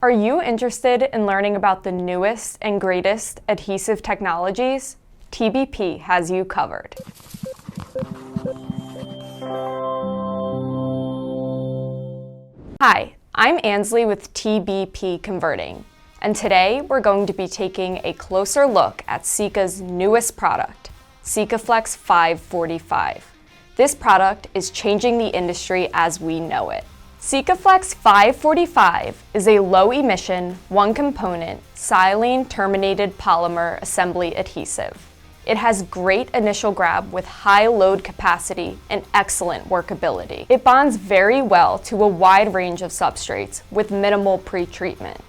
Are you interested in learning about the newest and greatest adhesive technologies? TBP has you covered. Hi, I'm Ansley with TBP Converting, and today we're going to be taking a closer look at Sika's newest product, SikaFlex-545. This product is changing the industry as we know it. SikaFlex-545 is a low-emission, one-component, silane terminated polymer assembly adhesive. It has great initial grab with high load capacity and excellent workability. It bonds very well to a wide range of substrates with minimal pre-treatment,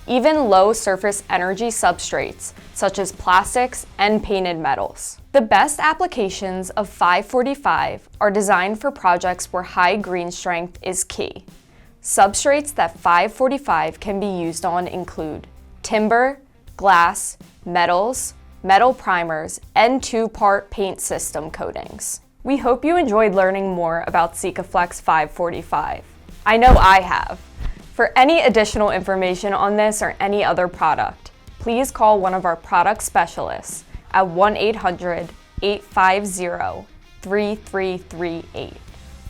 even low surface energy substrates such as plastics and painted metals. The best applications of 545 are designed for projects where high green strength is key. Substrates that 545 can be used on include timber, glass, metals, metal primers, and two-part paint system coatings. We hope you enjoyed learning more about SikaFlex-545. I know I have. For any additional information on this or any other product, please call one of our product specialists at 1-800-850-3338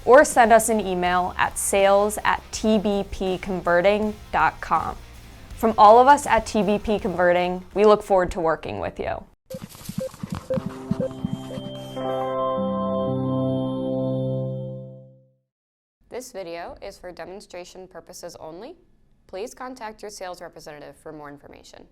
or send us an email at sales@tbpconverting.com. From all of us at TBP Converting, we look forward to working with you. This video is for demonstration purposes only. Please contact your sales representative for more information.